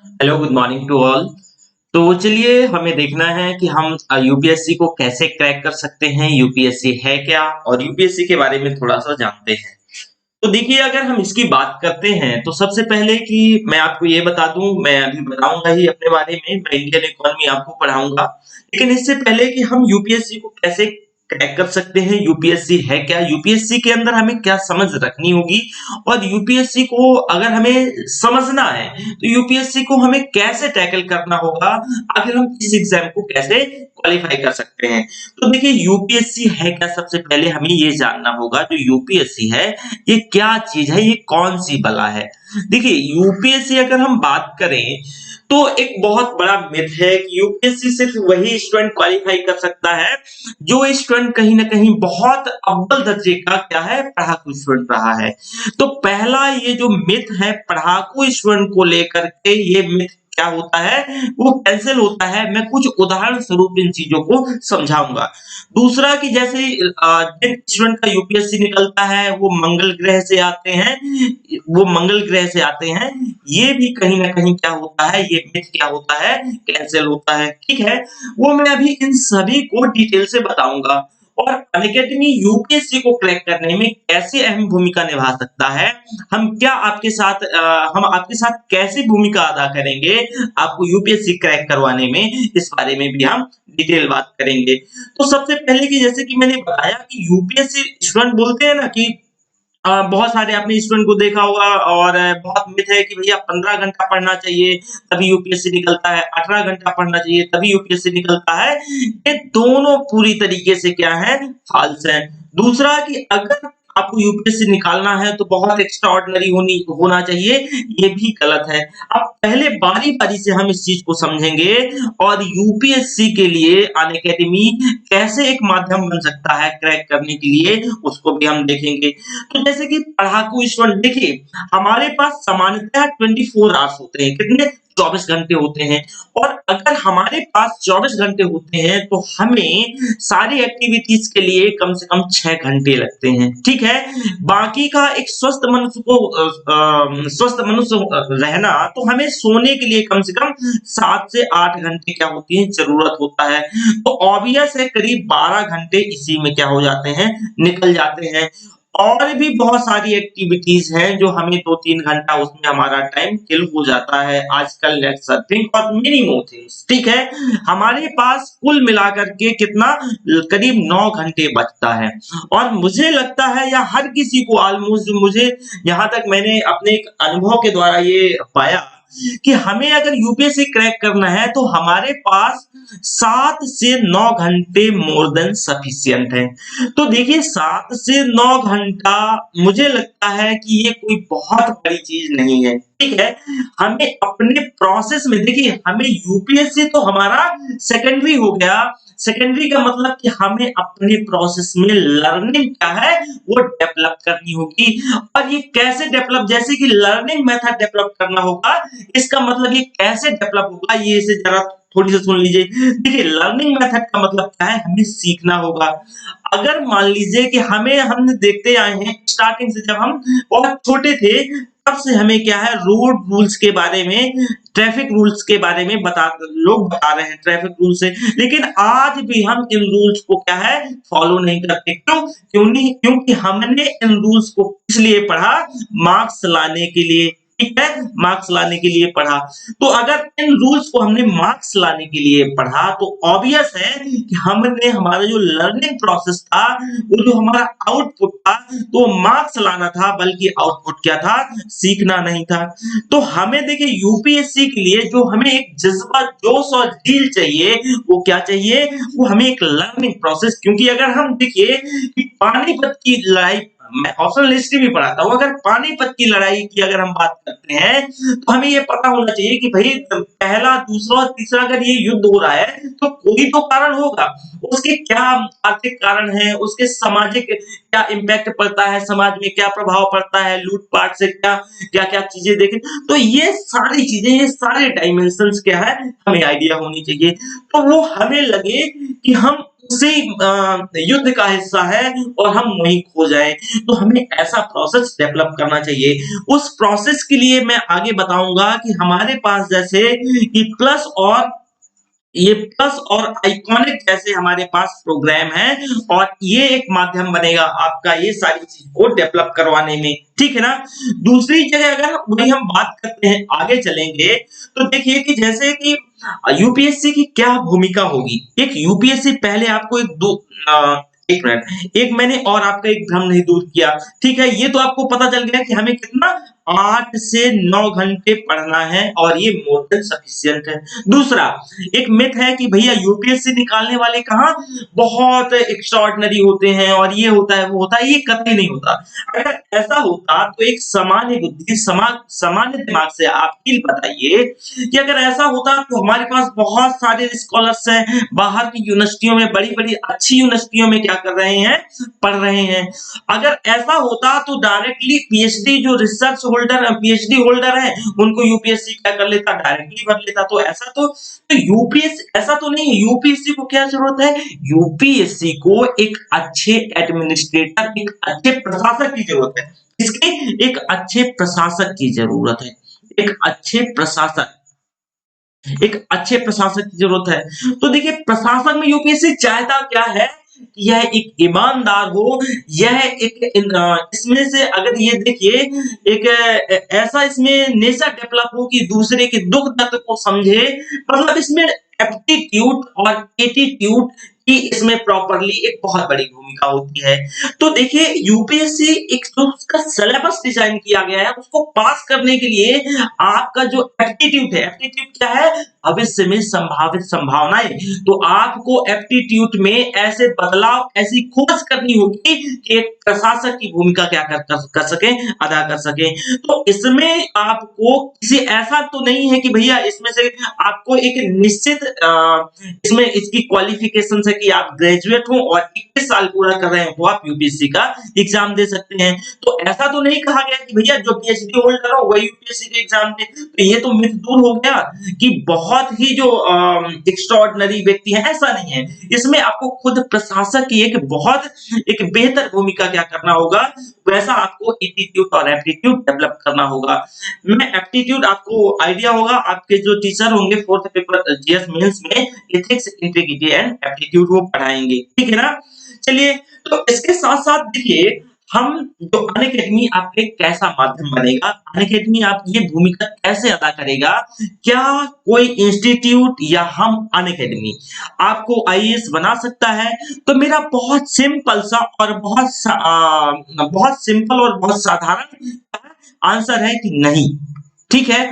Hello, good morning to all. तो चलिए हमें देखना है कि हम यूपीएससी को कैसे क्रैक कर सकते हैं, यूपीएससी है क्या और यूपीएससी के बारे में थोड़ा-सा जानते हैं। तो देखिए अगर हम इसकी बात करते हैं तो सबसे पहले कि मैं आपको ये बता दूँ, मैं अभी बताऊँगा ही अपने बारे में, मैं इंडियन इकोनॉमी आपको पढ़ाऊँगा। लेकिन इससे पहले कि हम यूपीएससी को कैसे क्रैक कर सकते हैं, यूपीएससी है क्या? यूपीएससी के अंदर हमें क्या समझ रखनी होगी और यूपीएससी को अगर हमें समझना है, तो यूपीएससी को हमें कैसे टैकल करना होगा, आखिर हम इस एग्ज़ाम को कैसे क्वालीफाई कर सकते हैं। तो देखिए यूपीएससी है क्या? सबसे पहले हमें ये जानना होगा जो यूपीएससी है ये क्या चीज है, ये कौन सी बला है। देखिए यूपीएससी अगर हम बात करें तो एक बहुत बड़ा मिथ है कि यूपीएससी सिर्फ वही स्टूडेंट क्वालिफाई कर सकता है जो स्टूडेंट कहीं ना कहीं बहुत अव्वल दर्जे का क्या है, पढ़ाकू स्टूडेंट रहा है। तो पहला ये जो मिथ है पढ़ाकू स्टूडेंट को लेकर के, ये मिथ क्या होता है वो कैंसिल होता है। मैं कुछ उदाहरण स्वरूप इन चीजों को समझाऊंगा। दूसरा कि जैसे जिन स्टूडेंट का यूपीएससी निकलता है वो मंगल ग्रह से आते हैं, ये भी कहीं ना कहीं क्या होता है, ये मिथ क्या होता है, कैंसिल होता है। ठीक है, वो मैं अभी इन सभी को डिटेल से बताऊंगा। और अनअकैडमी यूपीएससी को क्रैक करने में कैसे अहम भूमिका निभा सकता है, हम आपके साथ कैसे भूमिका अदा करेंगे आपको यूपीएससी क्रैक करवाने में, इस बारे में भी हम डिटेल बात करेंगे। तो सबसे पहले कि जैसे कि मैंने बताया कि यूपीएससी स्टूडेंट बोलते हैं ना कि बहुत सारे आपने स्टूडेंट को देखा होगा और बहुत मिथ है कि भैया 15 घंटा पढ़ना चाहिए तभी यूपीएससी निकलता है, 18 घंटा पढ़ना चाहिए तभी यूपीएससी निकलता है। ये दोनों पूरी तरीके से क्या है, फाल्स है। दूसरा कि अगर आपको यूपीएससी निकालना है तो बहुत एक्स्ट्रा ऑर्डिनरी होना चाहिए, ये भी गलत है। अब पहले बारी-बारी से हम इस चीज को समझेंगे और यूपीएससी के लिए अनअकैडमी कैसे एक माध्यम बन सकता है क्रैक करने के लिए, उसको भी हम देखेंगे। तो जैसे कि पढ़ाकू स्टूडेंट देखिए, हमारे पास सामान्यतः 24 आवर्स होते हैं, कितने, 24 घंटे होते हैं। और अगर हमारे पास 24 घंटे होते हैं तो हमें सारी एक्टिविटीज के लिए कम से कम 6 घंटे लगते हैं। ठीक है, बाकी का एक स्वस्थ मनुष्य रहना, तो हमें सोने के लिए कम से कम 7 से 8 घंटे क्या होती है, जरूरत होता है। तो ऑब्वियस है करीब 12 घंटे इसी में क्या हो जाते हैं, निकल जाते हैं। और भी बहुत सारी एक्टिविटीज हैं जो हमें 2-3 घंटा उसमें हमारा टाइम किल हो जाता है, आजकल नेट सर्फिंग और मेनी मोर थिंग्स। ठीक है, हमारे पास कुल मिलाकर के कितना, करीब 9 घंटे बचता है। और मुझे लगता है या हर किसी को ऑलमोस्ट, मुझे यहाँ तक मैंने अपने एक अनुभव के द्वारा ये पाया कि हमें अगर यूपीएससी क्रैक करना है तो हमारे पास 7 से 9 घंटे मोर देन सफिशिएंट है। तो देखिए 7 से 9 घंटा मुझे लगता है कि ये कोई बहुत बड़ी चीज नहीं है। ठीक है, हमें अपने प्रोसेस में देखिए, हमें यूपीएससी तो हमारा सेकेंडरी हो गया। सेकेंडरी का मतलब कि हमें अपने प्रोसेस में लर्निंग क्या है वो डेवलप करनी होगी। और ये कैसे डेवलप, जैसे कि लर्निंग मेथड डेवलप करना होगा, इसका मतलब ये कैसे डेवलप होगा, ये इसे जरा थोड़ी सी सुन लीजिए। देखिए लर्निंग मेथड का मतलब क्या है, हमें सीखना होगा। अगर मान लीजिए कि हमने देखते आए हैं स्टार्टिंग से, जब हम बहुत छोटे थे तब से हमें क्या है, रोड रूल्स के बारे में, ट्रैफिक रूल्स के बारे में लोग बता रहे हैं ट्रैफिक रूल से, लेकिन आज भी हम इन रूल्स को क्या है, फॉलो नहीं करते। क्यों नहीं, क्योंकि हमने इन रूल्स को इसलिए पढ़ा, मार्क्स लाने के लिए। ठीक है, मार्क्स लाने के लिए पढ़ा। तो अगर इन रूल्स को हमने मार्क्स लाने के लिए पढ़ा तो ऑब्वियस है कि हमने, हमारा जो लर्निंग प्रोसेस था, वो जो हमारा आउटपुट था, तो मार्क्स लाना था, बल्कि आउटपुट क्या था, सीखना नहीं था। तो हमें देखिए यूपीएससी के लिए जो हमें एक जज्बा, जोश और जील चाहिए, वो क्या चाहिए, वो हमें एक लर्निंग प्रोसेस। क्योंकि अगर हम देखिए कि पानीपत की लड़ाई, मैं ऑप्शनल हिस्ट्री भी पढ़ाता हूँ, अगर पानीपत की लड़ाई की अगर हम बात करते हैं तो हमें ये पता होना चाहिए कि भाई पहला, दूसरा और तीसरा अगर ये युद्ध हो रहा है तो कोई तो कारण होगा। उसके क्या आर्थिक कारण है, उसके सामाजिक क्या इम्पैक्ट पड़ता है, समाज में क्या प्रभाव पड़ता है, लूटपाट से क्या क्या क्या चीजें देखें। तो ये सारी चीजें, ये सारे डायमेंशंस क्या है, हमें आइडिया होनी चाहिए। तो वो हमें लगे कि हम उसी युद्ध का हिस्सा है और हम वहीं खो जाए। तो हमें ऐसा प्रोसेस डेवलप करना चाहिए। उस प्रोसेस के लिए मैं आगे बताऊंगा कि हमारे पास जैसे कि प्लस और आइकॉनिक जैसे हमारे पास प्रोग्राम है और ये एक माध्यम बनेगा आपका ये सारी चीज को डेवलप करवाने में, ठीक है ना। दूसरी जगह अगर वही हम बात करते हैं, आगे चलेंगे तो देखिए कि जैसे कि यूपीएससी की क्या भूमिका होगी। एक यूपीएससी पहले आपको एक मिनट, एक मैंने और आपका एक भ्रम नहीं दूर किया, ठीक है। ये तो आपको पता चल गया कि हमें कितना 8 से 9 घंटे पढ़ना है और ये मोर देन सफिशिएंट है। दूसरा एक मिथ है कि भैया यूपीएससी निकालने वाले कहाँ बहुत एक्स्ट्राऑर्डिनरी होते हैं और ये होता है वो होता है, ये कतई नहीं होता। अगर ऐसा होता तो एक सामान्य बुद्धि सामान्य दिमाग से आप फील बताइए कि अगर ऐसा होता तो हमारे पास बहुत सारे स्कॉलर्स हैं बाहर की यूनिवर्सिटियों में, बड़ी-बड़ी अच्छी यूनिवर्सिटियों में क्या कर रहे हैं, पढ़ रहे हैं। अगर ऐसा होता तो डायरेक्टली पीएचडी जो रिसर्च होल्डर पीएचडी होल्डर है उनको यूपीएससी क्या कर लेता, डायरेक्टली भर लेता। तो ऐसा तो यूपीएससी ऐसा तो नहीं है। यूपीएससी को क्या जरूरत है, यूपीएससी को एक अच्छे एडमिनिस्ट्रेटर, एक अच्छे प्रशासक की जरूरत है। किसकी, एक अच्छे प्रशासक की जरूरत है। एक अच्छे प्रशासक एक अच्छे प्रशासक की जरूरत है। तो देखिए प्रशासक में यूपीएससी चाहता क्या है, यह एक ईमानदार हो, यह इसमें से अगर ये देखिए एक ऐसा इसमें नेचर डेवलप हो कि दूसरे के दुख दर्द को समझे, मतलब इसमें एप्टीट्यूड और एटीट्यूड की इसमें प्रॉपरली एक बहुत बड़ी भूमिका होती है। तो देखिए यूपीएससी एक जो उसका सिलेबस डिजाइन किया गया है उसको पास करने के लिए आपका जो एप्टीट्यूड है, एप्टीट्यूड क्या है, भविष्य में संभावित संभावनाएं। तो आपको एप्टीट्यूड में ऐसे बदलाव, ऐसी खोज करनी होगी कि एक प्रशासक की भूमिका क्या कर सके, अदा कर सके। तो इसमें आपको किसी ऐसा तो नहीं है कि भैया इसमें से आपको एक निश्चित इसमें इसकी क्वालिफिकेशन है कि आप ग्रेजुएट हो और 21 साल पूरा कर रहे हैं तो आप यूपीएससी का एग्जाम दे सकते हैं। तो ऐसा तो नहीं कहा गया कि भैया जो पीएचडी होल्डर हो वही यूपीएससी के एग्जाम दे। तो ये तो मिथ दूर हो गया कि बहुत ही जो एक्स्ट्राऑर्डिनरी व्यक्ति है, ऐसा नहीं है। इसमें आपको खुद प्रशासक की एक बेहतर भूमिका क्या करना होगा, वैसा आपको एटीट्यूड और एप्टीट्यूड डेवलप करना होगा। मैं एप्टीट्यूड आपको आइडिया होगा, आपके जो टीचर होंगे 4th पेपर जीएस मेंस में एथिक्स, इंटीग्रिटी एंड एप्टीट्यूड वो पढ़ाएंगे, ठीक है ना। चलिए तो इसके साथ साथ देखिए हम जो अनअकैडमी आपके कैसा माध्यम बनेगा, अनअकैडमी आप ये भूमिका कैसे अदा करेगा, क्या कोई इंस्टीट्यूट या हम अनअकैडमी आपको आईएएस बना सकता है। तो मेरा बहुत सिंपल सा और बहुत सिंपल और बहुत साधारण आंसर है कि नहीं, ठीक है।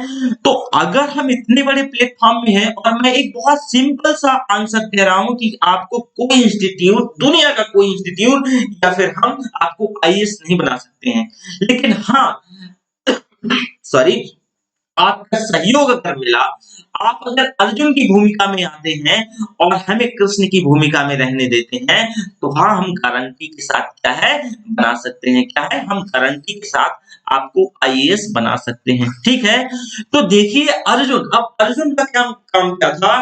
तो अगर हम इतने बड़े प्लेटफॉर्म में हैं और मैं एक बहुत सिंपल सा आंसर कह रहा हूं कि आपको कोई इंस्टीट्यूट, दुनिया का कोई इंस्टीट्यूट या फिर हम आपको आईएएस नहीं बना सकते हैं, लेकिन हाँ सॉरी, आपका सहयोग अगर मिला, आप अगर अर्जुन की भूमिका में आते हैं और हमें कृष्ण की भूमिका में रहने देते हैं, तो हाँ हम गारंटी के साथ क्या है बना सकते हैं, क्या है, हम गारंटी के साथ आपको आईएएस बना सकते हैं, ठीक है। तो देखिए अर्जुन, अब अर्जुन का क्या काम क्या था,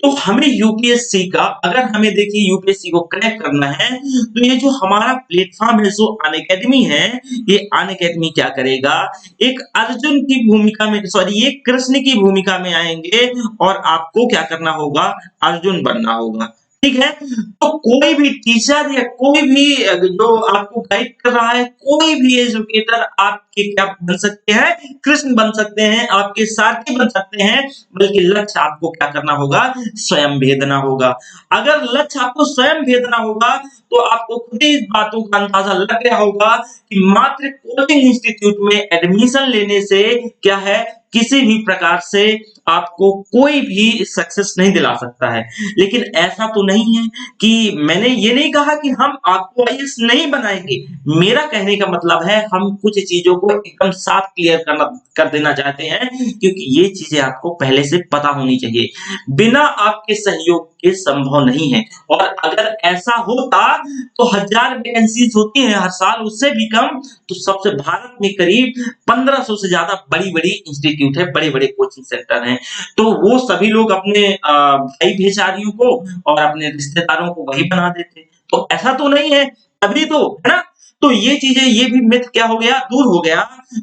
तो हमें यूपीएससी का, अगर हमें देखिए यूपीएससी को क्रैक करना है तो ये जो हमारा प्लेटफॉर्म है, जो अनअकैडमी है, ये अनअकैडमी क्या करेगा, एक अर्जुन की भूमिका में, सॉरी ये कृष्ण की भूमिका में आएंगे और आपको क्या करना होगा, अर्जुन बनना होगा, ठीक है। तो कोई भी टीचर या कोई भी जो आपको गाइड कर रहा है, कोई भी एजुकेटर आपके क्या बन सकते हैं, कृष्ण बन सकते हैं, आपके सारथी बन सकते हैं, बल्कि लक्ष्य आपको क्या करना होगा, स्वयं भेदना होगा। अगर लक्ष्य आपको स्वयं भेदना होगा तो आपको खुद ही इस बातों का अंदाजा लग गया होगा कि मात्र कोचिंग इंस्टीट्यूट में एडमिशन लेने से क्या है, किसी भी प्रकार से आपको कोई भी सक्सेस नहीं दिला सकता है। लेकिन ऐसा तो नहीं है कि मैंने ये नहीं कहा कि हम आपको आईएएस नहीं बनाएंगे। मेरा कहने का मतलब है हम कुछ चीजों को एकदम साफ क्लियर कर देना चाहते हैं, क्योंकि ये चीजें आपको पहले से पता होनी चाहिए। बिना आपके सहयोग के संभव नहीं है। और अगर ऐसा होता तो 1000 वैकेंसीज होती हैं हर साल, उससे भी कम। तो सबसे भारत में करीब 1500 से ज्यादा बड़ी-बड़ी इंस्टीट्यूट है, बड़े-बड़े कोचिंग सेंटर हैं। तो वो सभी लोग अपने भाई भेजारियों को और अपने रिश्तेदारों को वही बना देते। तो ऐसा तो नहीं है, तभी तो, है ना? तो ये चीजें, ये भी मिथ क्या हो गया, दूर हो गया।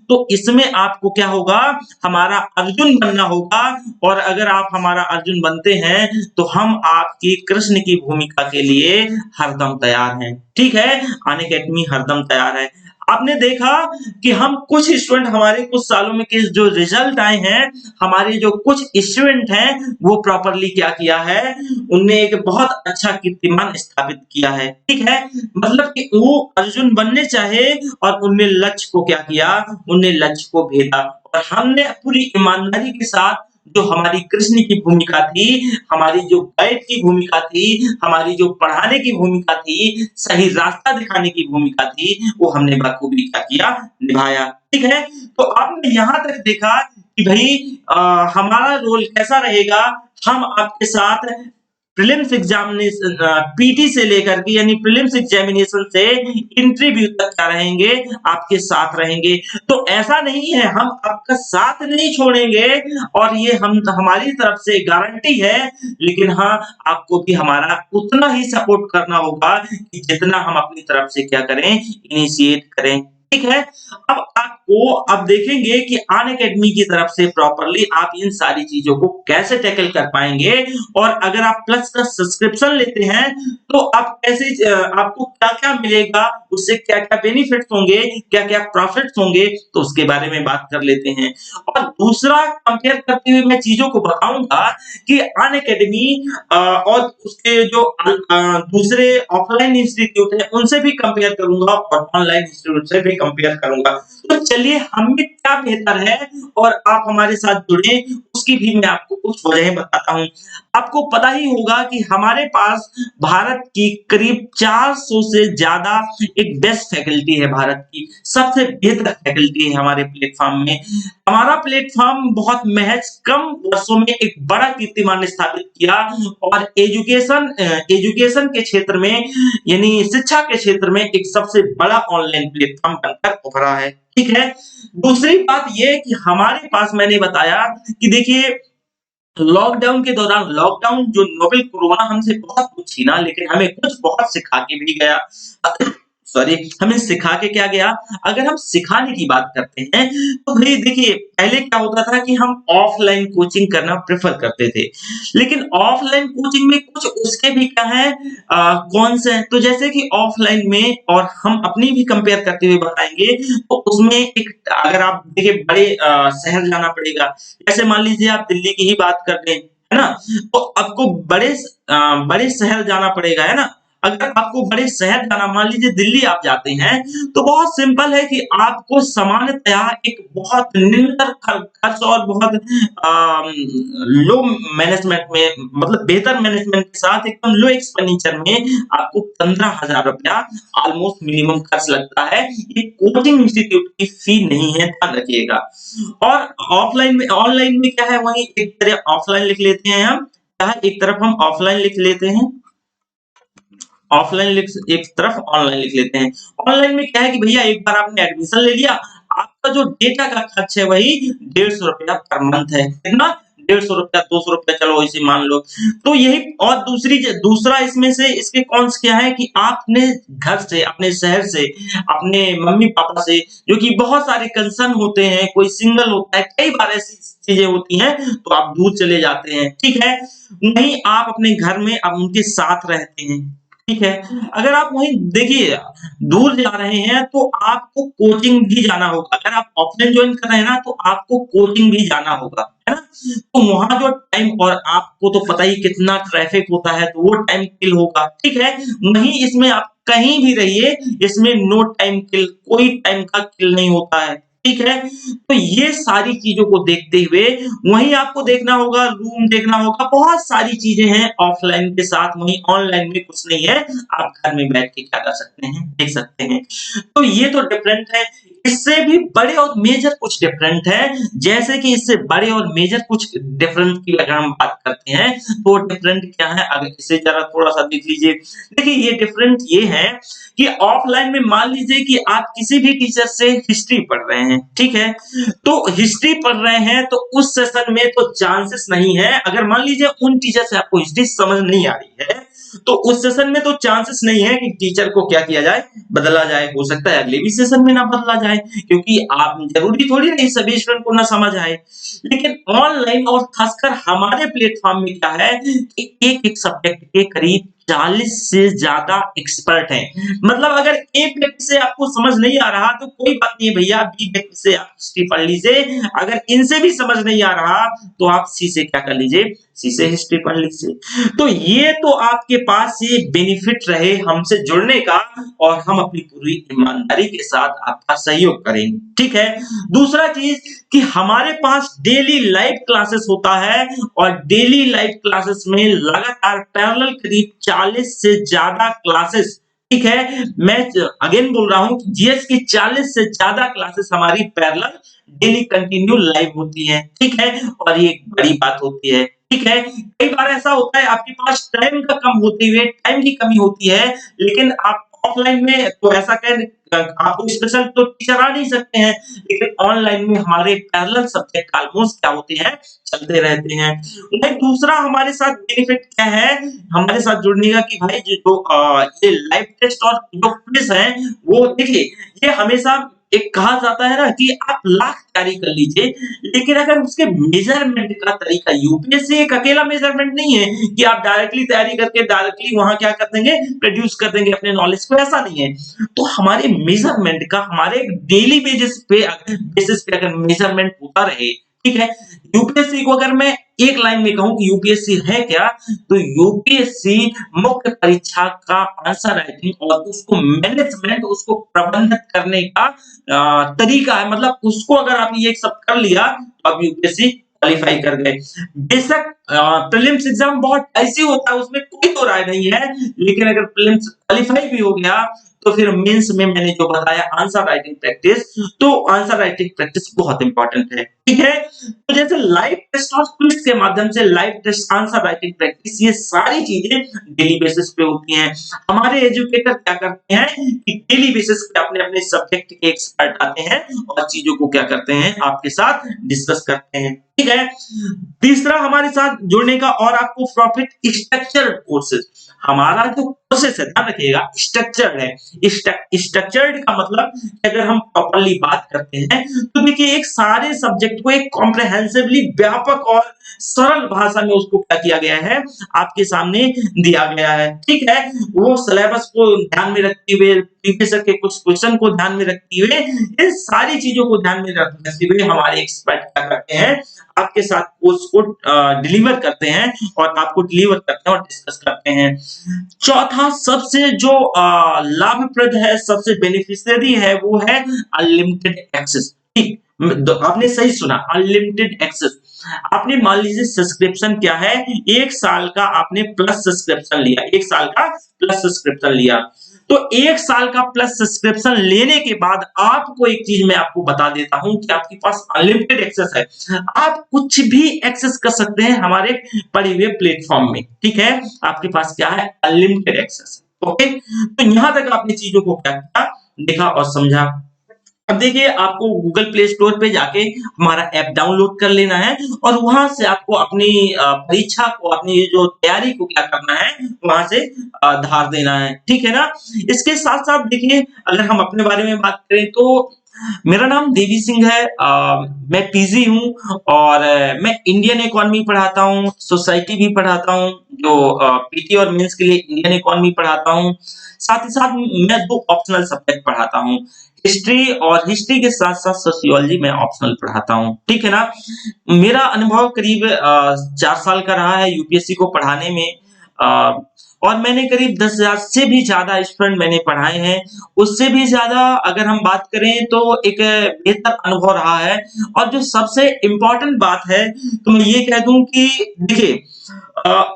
तो इसमें आपको क्या होगा, हमारा अर्जुन बनना होगा। और अगर आप हमारा अर्जुन बनते हैं तो हम आपकी कृष्ण की भूमिका के लिए हरदम तैयार हैं। ठीक है, अनअकैडमी हरदम तैयार है। आपने देखा कि हम कुछ स्टूडेंट, हमारे कुछ सालों में के जो रिजल्ट आए हैं, हमारे जो कुछ स्टूडेंट हैं वो प्रॉपरली क्या किया है, उनने एक बहुत अच्छा कीर्तिमान स्थापित किया है। ठीक है, मतलब कि वो अर्जुन बनने चाहे और उनने लक्ष्य को क्या किया, उनने लक्ष्य को भेदा। और हमने पूरी ईमानदारी के साथ जो हमारी कृष्ण की भूमिका थी, हमारी जो गाइड की भूमिका थी, हमारी जो पढ़ाने की भूमिका थी, सही रास्ता दिखाने की भूमिका थी, वो हमने बखूबी क्या किया, निभाया। ठीक है, तो आपने यहाँ तक देखा कि भई हमारा रोल कैसा रहेगा, हम आपके साथ प्रीलिम्स एग्जामिनेशन, पीटी से लेकर के यानी प्रीलिम्स एग्जामिनेशन से इंटरव्यू तक क्या रहेंगे, आपके साथ रहेंगे। तो ऐसा नहीं है, हम आपका साथ नहीं छोड़ेंगे और ये हम हमारी तरफ से गारंटी है। लेकिन हाँ, आपको भी हमारा उतना ही सपोर्ट करना होगा कि जितना हम अपनी तरफ से क्या करें, इनिशिएट करें। ठीक है, अब आपको अब देखेंगे कि अनअकैडमी की तरफ से प्रॉपरली आप इन सारी चीजों को कैसे टैकल कर पाएंगे। और अगर आप प्लस का सब्सक्रिप्शन लेते हैं तो आप कैसे, आपको क्या-क्या मिलेगा, उससे क्या-क्या बेनिफिट्स होंगे, क्या-क्या प्रॉफिट्स होंगे, तो उसके बारे में बात कर लेते हैं। और दूसरा, कंपेयर करते हुए मैं चीजों को बताऊंगा कि अनअकैडमी और उसके जो दूसरे ऑफलाइन इंस्टीट्यूट हैं उनसे भी कंपेयर करूंगा और ऑनलाइन इंस्टीट्यूट से भी कंपेयर करूंगा। तो चलिए, हम में क्या बेहतर है और आप हमारे साथ जुड़े, उसकी भी मैं आपको कुछ वजहें बताता हूँ। आपको पता ही होगा कि हमारे पास भारत की करीब 400 से ज्यादा एक बेस्ट फैकल्टी है, भारत की सबसे बेहतर फैकल्टी है हमारे प्लेटफॉर्म में। हमारा प्लेटफॉर्म बहुत महज कम वर्षों में एक बड़ा कीर्तिमान स्थापित किया और एजुकेशन के क्षेत्र में, यानी शिक्षा के क्षेत्र में एक सबसे बड़ा ऑनलाइन प्लेटफॉर्म बनकर उभरा है। ठीक है, दूसरी बात ये कि हमारे पास, मैंने बताया कि देखिए, लॉकडाउन के दौरान, लॉकडाउन जो नोवेल कोरोना हमसे बहुत कुछ छीना, लेकिन हमें कुछ बहुत सिखा के भी गया। सॉरी, हमें सिखा के क्या गया? अगर हम सिखाने की बात करते हैं तो भाई देखिए, पहले क्या होता था कि हम ऑफलाइन कोचिंग करना प्रेफर करते थे, लेकिन ऑफलाइन कोचिंग में कुछ उसके भी क्या है, कॉन्स हैं। तो जैसे कि ऑफलाइन में, और हम अपनी भी कंपेयर करते हुए बताएंगे, तो उसमें एक, अगर आप देखिए, बड़े शहर जाना पड़ेगा। जैसे मान लीजिए आप दिल्ली की ही बात कर लें, है ना? तो आपको बड़े शहर जाना पड़ेगा, है ना? अगर आपको बड़े शहर जाना, मान लीजिए दिल्ली आप जाते हैं, तो बहुत सिंपल है कि आपको सामान्यतया एक बहुत निम्नतर खर्च और बहुत लो मैनेजमेंट में, मतलब बेहतर मैनेजमेंट के साथ एकदम लो एक्सपेंडिचर में आपको 15,000 रुपया ऑलमोस्ट मिनिमम खर्च लगता है। ये कोचिंग इंस्टीट्यूट की फी नहीं है, ध्यान रखिएगा। और ऑफलाइन में, ऑनलाइन में क्या है, वही एक तरह ऑफलाइन लिख लेते हैं हम, क्या है, एक तरफ हम ऑफलाइन लिख लेते हैं, ऑफलाइन लिख, एक तरफ ऑनलाइन लिख लेते हैं। ऑनलाइन में क्या है कि भैया, एक बार आपने एडमिशन ले लिया, आपका जो डेटा का खर्च है वही 150 रुपया पर मंथ है। कितना? 150 रुपया, 200 रुपया, चलो इसे मान लो। तो यही, और दूसरा इसमें से इसके कॉन्स क्या है कि आपने घर से, अपने शहर से, अपने मम्मी पापा से, जो कि बहुत सारे कंसर्न होते हैं, कोई सिंगल होता है, कई बार ऐसी चीजें होती हैं, तो आप दूर चले जाते हैं। ठीक है, नहीं, आप अपने घर में अब उनके साथ रहते हैं। ठीक है, अगर आप वहीं देखिए, दूर जा रहे हैं तो आपको कोचिंग भी जाना होगा। अगर आप ऑफलाइन ज्वाइन कर रहे हैं ना, तो आपको कोचिंग भी जाना होगा, है ना? तो वहां जो टाइम, और आपको तो पता ही कितना ट्रैफिक होता है, तो वो टाइम किल होगा। ठीक है, वहीं इसमें आप कहीं भी रहिए, इसमें नो टाइम किल, कोई टाइम का किल नहीं होता है। ठीक है, तो ये सारी चीजों को देखते हुए वहीं आपको देखना होगा, रूम देखना होगा, बहुत सारी चीजें हैं ऑफलाइन के साथ, वहीं ऑनलाइन में कुछ नहीं है। आप घर में बैठ के क्या कर सकते हैं, देख सकते हैं। तो ये तो डिफरेंट है। इससे भी बड़े और मेजर कुछ डिफरेंट है, जैसे कि इससे बड़े और मेजर कुछ डिफरेंट की अगर हम बात करते हैं तो डिफरेंट क्या है, अगर इसे जरा थोड़ा-सा देख लीजिए। देखिए ये डिफरेंट ये है कि ऑफलाइन में मान लीजिए कि आप किसी भी टीचर से हिस्ट्री पढ़ रहे हैं, ठीक है? तो हिस्ट्री पढ़ रहे हैं तो उस सेशन में तो चांसेस नहीं है, अगर मान लीजिए उन टीचर से आपको हिस्ट्री समझ नहीं आ रही है, तो उस सेशन में तो चांसेस नहीं है कि टीचर को क्या किया जाए, बदला जाए। हो सकता है अगले भी सेशन में ना बदला जाए, क्योंकि आप जरूरी थोड़ी नहीं सभी स्टूडेंट को ना समझ आए। लेकिन ऑनलाइन और खासकर हमारे प्लेटफॉर्म में क्या है कि एक-एक सब्जेक्ट के करीब 40 से ज्यादा एक्सपर्ट हैं। मतलब अगर एक व्यक्ति से आपको समझ नहीं आ रहा तो कोई बात नहीं भैया, बी व्यक्ति से आप हिस्ट्री पढ़ लीजिए। अगर इनसे भी समझ नहीं आ रहा तो आप सी से क्या कर लीजिए, सी से हिस्ट्री पढ़ लीजिए। तो ये तो आपके पास ये बेनिफिट रहे हमसे जुड़ने का, और हम अपनी पूरी ईमानदारी के साथ आपका सहयोग करेंगे, ठीक है? दूसरा चीज कि हमारे पास डेली लाइव क्लासेस होता है, और डेली लाइव क्लासेस में लगातार पैरेलल करीब 40 से ज्यादा क्लासेस, ठीक है? मैं अगेन बोल रहा हूं कि जीएस की 40 से ज्यादा क्लासेस हमारी पैरेलल डेली कंटिन्यू लाइव होती हैं, ठीक है? और ये एक बड़ी बात होती है, ठीक है? कई बार ऐसा होता है आपके पास टाइम का कम होते हुए टाइम की कमी होती है, लेकिन आप ऑफलाइन में तो ऐसा कह आपको स्पेशल तो टीचर आ नहीं सकते हैं, लेकिन ऑनलाइन में हमारे पैरेलल सब्जेक्ट ऑलमोस्ट क्या होते हैं, चलते रहते हैं। वहीं दूसरा हमारे साथ बेनिफिट क्या है हमारे साथ जुड़ने का कि भाई ये लाइव टेस्ट और जो क्विज है वो देखिए, ये हमेशा एक कहा जाता है ना कि आप लाख तैयारी कर लीजिए, लेकिन अगर उसके मेजरमेंट का तरीका, यूपीएससी एक अकेला मेजरमेंट नहीं है कि आप डायरेक्टली तैयारी करके डायरेक्टली वहां क्या कर देंगे, प्रोड्यूस कर देंगे अपने नॉलेज को, ऐसा नहीं है। तो हमारे मेजरमेंट का हमारे डेली बेसिस पे अगर मेजरमेंट होता रहे, ठीक है? यूपीएससी को अगर मैं एक लाइन में कहूं कि यूपीएससी है क्या, तो यूपीएससी मुख्य परीक्षा का आंसर राइटिंग और उसको मैनेजमेंट, उसको प्रबंधित करने का तरीका है। मतलब उसको अगर आप ये सब कर लिया तो आप यूपीएससी क्वालिफाई कर गए। बेशक प्रीलिम्स एग्जाम बहुत ऐसी होता है, उसमें कोई तो राय नहीं है, लेकिन अगर प्रीलिम्स क्वालिफाई भी हो गया तो फिर मेंस में मैंने जो बताया आंसर राइटिंग प्रैक्टिस, तो आंसर राइटिंग प्रैक्टिस बहुत इंपॉर्टेंट है, ठीक है? तो जैसे लाइव टेस्ट और क्विज के माध्यम से live test, answer writing practice, ये सारी चीजें डेली बेसिस पे होती हैं। हमारे एजुकेटर क्या करते हैं कि डेली बेसिस पे अपने अपने सब्जेक्ट के एक्सपर्ट आते हैं और चीजों को क्या करते हैं, आपके साथ डिस्कस करते हैं, ठीक है? तीसरा हमारे साथ जुड़ने का और आपको प्रॉफिट, स्ट्रक्चर्ड कोर्सेज। हमारा जो कोर्सेज है, ध्यान रखिएगा, स्ट्रक्चर्ड है। स्ट्रक्चर्ड का मतलब अगर हम प्रॉपर्ली बात करते हैं तो देखिए एक सारे सब्जेक्ट को एक कॉम्प्रिहेंसिवली व्यापक और सरल भाषा में उसको क्या किया गया है, आपके सामने दिया गया है, ठीक है? वो सिलेबस को ध्यान में रखते हुए, प्रीवियस के कुछ क्वेश्चन को ध्यान में रखते हुए, इन सारी चीजों को ध्यान में रखते हुए हमारे एक्सपर्ट क्या करते हैं, आपके साथ कोर्स को डिलीवर करते हैं और आपको डिलीवर करते हैं और डिस्कस करते हैं। चौथा सबसे जो लाभप्रद है, सबसे बेनिफिशियरी है, वो है अनलिमिटेड एक्सेस। ठीक, आपने सही सुना, अनलिमिटेड एक्सेस। आपने मान लीजिए सब्सक्रिप्शन क्या है, 1 साल का आपने प्लस सब्सक्रिप्शन लिया, 1 साल का प्लस सब्सक्रिप्शन लिया, तो 1 साल का प्लस सब्सक्रिप्शन लेने के बाद आपको एक चीज मैं आपको बता देता हूं कि आपके पास अनलिमिटेड एक्सेस है। आप कुछ भी एक्सेस कर सकते हैं हमारे पढ़े हुए प्लेटफॉर्म में, ठीक है? आपके पास क्या है, अनलिमिटेड एक्सेस, ओके? तो यहां तक आपने चीजों को क्या किया, देखा और समझा। अब देखिए आपको गूगल प्ले स्टोर पे जाके हमारा ऐप डाउनलोड कर लेना है और वहां से आपको अपनी परीक्षा को, अपनी जो तैयारी को क्या करना है, वहां से धार देना है, ठीक है ना? इसके साथ साथ देखिए अगर हम अपने बारे में बात करें तो मेरा नाम देवी सिंह है, मैं पीजी हूँ और मैं इंडियन इकोनॉमी पढ़ाता हूँ, सोसाइटी भी पढ़ाता हूँ, जो पीटी और मेंस के लिए इंडियन इकोनॉमी पढ़ाता हूँ। साथ ही साथ मैं 2 ऑप्शनल सब्जेक्ट पढ़ाता हूँ, हिस्ट्री, और हिस्ट्री के साथ साथ सोशियोलॉजी में ऑप्शनल पढ़ाता हूँ, ठीक है ना? मेरा अनुभव करीब 4 साल का रहा है यूपीएससी को पढ़ाने में, और मैंने करीब 10,000 से भी ज्यादा स्टूडेंट मैंने पढ़ाए हैं। उससे भी ज्यादा अगर हम बात करें तो एक बेहतर अनुभव रहा है। और जो सबसे इम्पोर्टेंट बात है तो मैं ये कह दूं कि देखिए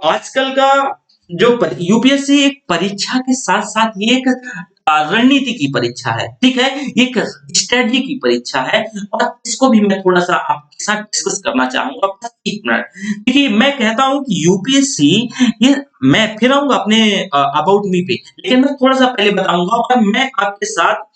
आजकल का जो यूपीएससी एक परीक्षा के साथ साथ ये एक रणनीति की परीक्षा है, ठीक है? ये एक स्ट्रेटजी की परीक्षा है और इसको भी मैं थोड़ा-सा आपके साथ डिस्कस करना चाहूँगा बस 1 मिनट। देखिए, मैं कहता हूँ कि यूपीएससी ये मैं फिर आऊँगा अपने अबाउट मी पे, लेकिन मैं थोड़ा-सा पहले बताऊँगा और मैं आपके साथ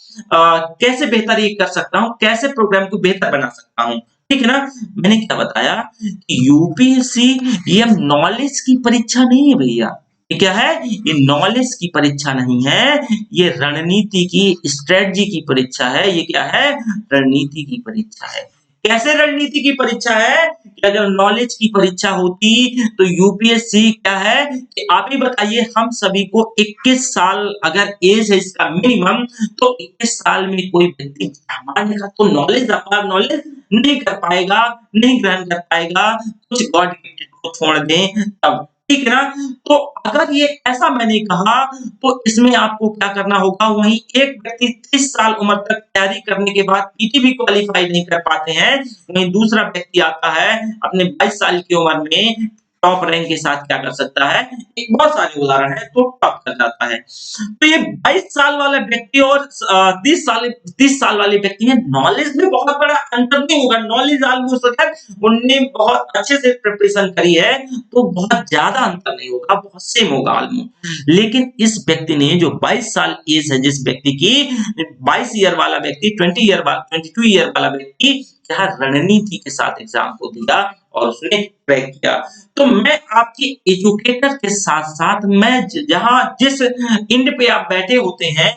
कैसे बेहतर ये कर सकता हूँ, कैसे प्रोग्राम को बेहतर बना सकता हूँ, ठीक है ना? मैंने क्या बताया कि यूपीएससी ये नॉलेज की परीक्षा नहीं है भैया। ये क्या है? ये नॉलेज की परीक्षा नहीं है, ये रणनीति की स्ट्रेटजी की परीक्षा है। ये क्या है? रणनीति की परीक्षा है। कैसे रणनीति की परीक्षा है? कि अगर नॉलेज की परीक्षा होती तो यूपीएससी क्या है कि आप ही बताइए हम सभी को 21 साल अगर एज है इसका मिनिमम तो 21 साल में कोई व्यक्ति सामान्य का तो नॉलेज अपार नॉलेज नहीं कर पाएगा, नहीं ग्रहण कर पाएगा, कुछ गॉड गिफ्टेड को छोड़ दें तब, ठीक है ना? तो अगर ये ऐसा मैंने कहा तो इसमें आपको क्या करना होगा वहीं एक व्यक्ति 30 साल उम्र तक तैयारी करने के बाद पीटी भी क्वालीफाई नहीं कर पाते हैं, वहीं दूसरा व्यक्ति आता है अपने 22 साल की उम्र में टॉप रैंक के साथ क्या कर सकता है, एक बहुत सारे उदाहरण हैं तो टॉप कर जाता है। तो ये 22 साल वाला व्यक्ति और 30 साल वाले व्यक्ति में नॉलेज में बहुत बड़ा अंतर नहीं होगा। नॉलेज ऑलमोस्ट अगर उनने बहुत अच्छे से प्रिपरेशन करी है तो बहुत ज्यादा अंतर नहीं होगा, बहुत सेम होगा ऑलमोस्ट। लेकिन इस व्यक्ति ने जो 22 साल एज है जिस व्यक्ति की 22 ईयर वाला व्यक्ति 22 ईयर वाला व्यक्ति क्या रणनीति के साथ एग्जाम को दिया और उसने क्रैक किया। तो मैं आपके एजुकेटर के साथ-साथ मैं जहाँ जिस एंड पे आप बैठे होते हैं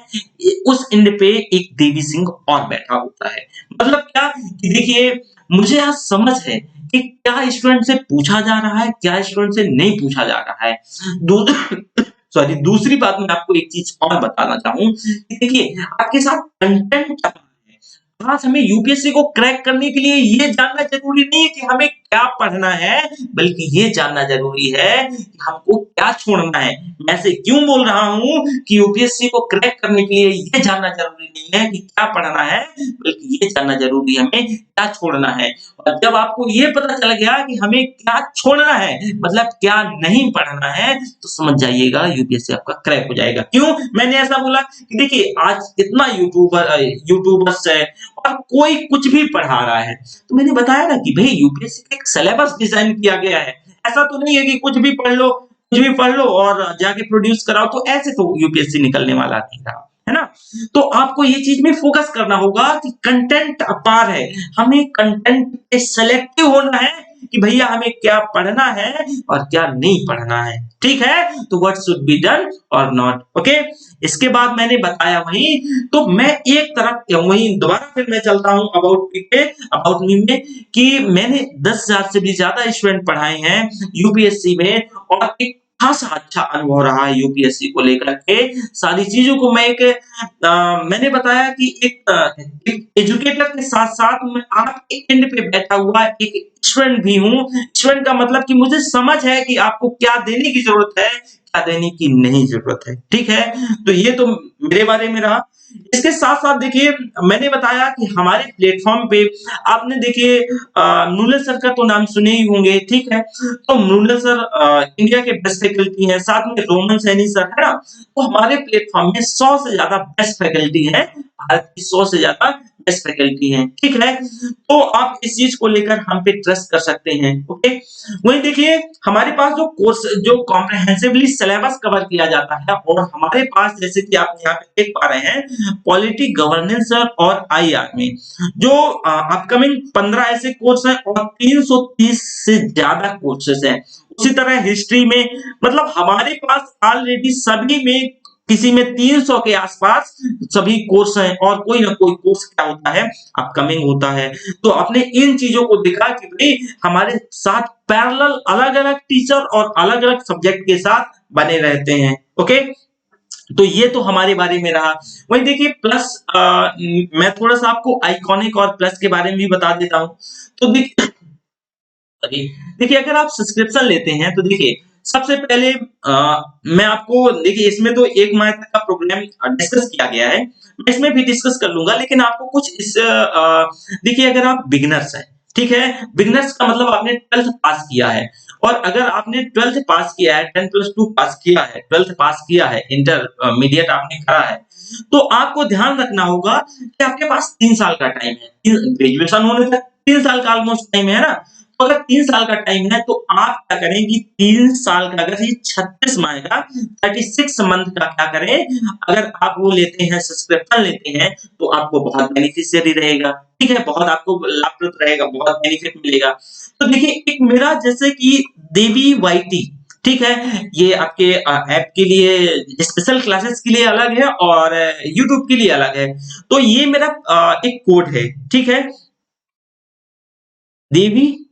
उस एंड पे एक देवी सिंह और बैठा होता है। मतलब क्या कि देखिए मुझे आज समझ है कि क्या स्टूडेंट से पूछा जा रहा है, क्या स्टूडेंट से नहीं पूछा जा रहा है। दू सॉरी दूसरी बात मैं आपको एक चीज और बताना चाहूँ कि देखिए आपके साथ कंटेंट क्या है। आज हमें यूपीएससी को क्रैक करने के लिए ये जानना जरूरी नहीं है कि हमें क्या पढ़ना है, बल्कि ये जानना जरूरी है कि हमको क्या छोड़ना है। मैं ऐसे क्यों बोल रहा हूँ कि यूपीएससी को क्रैक करने के लिए ये जानना जरूरी नहीं है कि क्या पढ़ना है, बल्कि ये जानना जरूरी है हमें क्या छोड़ना है। और जब आपको ये पता चल गया कि हमें क्या छोड़ना है, मतलब क्या नहीं पढ़ना है, तो समझ जाइएगा यूपीएससी आपका क्रैक हो जाएगा। क्यों मैंने ऐसा बोला कि देखिए आज इतना यूट्यूबर्स है और कोई कुछ भी पढ़ा रहा है, तो मैंने बताया ना कि भाई यूपीएससी का एक सिलेबस डिजाइन किया गया है। ऐसा तो नहीं है कि कुछ भी पढ़ लो और जाके प्रोड्यूस कराओ, तो ऐसे तो यूपीएससी निकलने वाला नहीं था, है ना? तो आपको ये चीज में फोकस करना होगा कि कंटेंट अपार है, हमें कंटेंट पे सेलेक्टिव होना है कि भैया हमें क्या पढ़ना है और क्या नहीं पढ़ना है, ठीक है? तो व्हाट शुड बी डन और नॉट, ओके? इसके बाद मैंने बताया वही, तो मैं एक तरफ वही दोबारा फिर मैं चलता हूँ अबाउट मी में कि मैंने 10,000 से भी ज्यादा स्टूडेंट पढ़ाए हैं यूपीएससी में और एक खासा अच्छा अनुभव रहा है यूपीएससी को लेकर के। सारी चीजों को मैं मैंने बताया कि एक एजुकेटर के साथ-साथ मैं आपके एंड पे बैठा हुआ एक स्टूडेंट भी हूँ। स्टूडेंट का मतलब कि मुझे समझ है कि आपको क्या देने की जरूरत है, क्या देने की नहीं जरूरत है, ठीक है? तो ये तो मेरे बारे में रहा। इसके साथ-साथ देखिए मैंने बताया कि हमारे प्लेटफ़ॉर्म पे आपने देखिए मृणाल सर का तो नाम सुने ही होंगे, ठीक है? तो मृणाल सर इंडिया के बेस्ट फैकल्टी हैं, साथ में रोमन सैनी सर, है ना? तो हमारे प्लेटफ़ॉर्म में 100 से ज्यादा बेस्ट फैकल्टी हैं, भारत की 100 से ज्यादा बेस्ट फैकल्टी हैं, ठीक है? तो आप इस चीज को लेकर हम पे ट्रस्ट कर सकते हैं, ओके? वहीं देखिए हमारे पास जो कॉम्प्रिहेंसिवली सिलेबस कवर किया जाता है और हमारे पास जैसे कि आप यहाँ पे देख पा रहे हैं पॉलिटी गवर्नेंस और आईआर में जो अपकमिंग 15 ऐसे कोर्स हैं और 330 से ज्यादा कोर्सेज हैं। उसी तरह हिस्ट्री में मतलब हमारे पास ऑलरेडी सभी में किसी में 300 के आसपास सभी कोर्स हैं और कोई ना कोई कोर्स क्या होता है अपकमिंग होता है। तो आपने इन चीजों को देखा कि भाई हमारे साथ पैरेलल अलग-अलग टीचर और अलग-अलग सब्जेक्ट के साथ बने रहते हैं, ओके? तो ये तो हमारे बारे में रहा। वहीं देखिए प्लस मैं थोड़ा-सा आपको आइकॉनिक और प्लस के बारे में भी बता देता हूँ। तो देखिए अगर आप सब्सक्रिप्शन लेते हैं तो देखिए सबसे पहले मैं आपको देखिए इसमें तो 1 माह तक का प्रोग्राम डिस्कस किया गया है। मैं इसमें भी डिस्कस कर लूँगा लेकिन आपको कुछ देखिए अगर आप बिगिनर्स हैं, ठीक है? बिगिनर्स का मतलब आपने 12th पास किया है और अगर आपने 12th पास किया है, 10+2 पास किया है, 12th पास किया है, इंटरमीडिएट आपने करा है, तो आपको ध्यान रखना होगा कि आपके पास 3 साल का टाइम है। ग्रेजुएशन होने तक 3 साल का ऑलमोस्ट टाइम है ना? तो अगर 3 साल का टाइम है तो आप क्या करें कि 3 साल का अगर ये 36 माह का 36 मंथ का क्या करें, अगर आप वो लेते हैं सब्सक्रिप्शन लेते हैं तो आपको बहुत बेनिफिशियरी रहेगा। ठीक है? बहुत आपको लाभप्रद रहेगा, बहुत बेनिफिट मिलेगा। तो देखिए एक मेरा जैसे कि देवी वाईटी, ठीक है? ये आपके ऐप के लिए स्पेशल क्लासेस के लिए अलग है और यूट्यूब के लिए अलग है। तो ये मेरा एक कोड है, ठीक है? देवी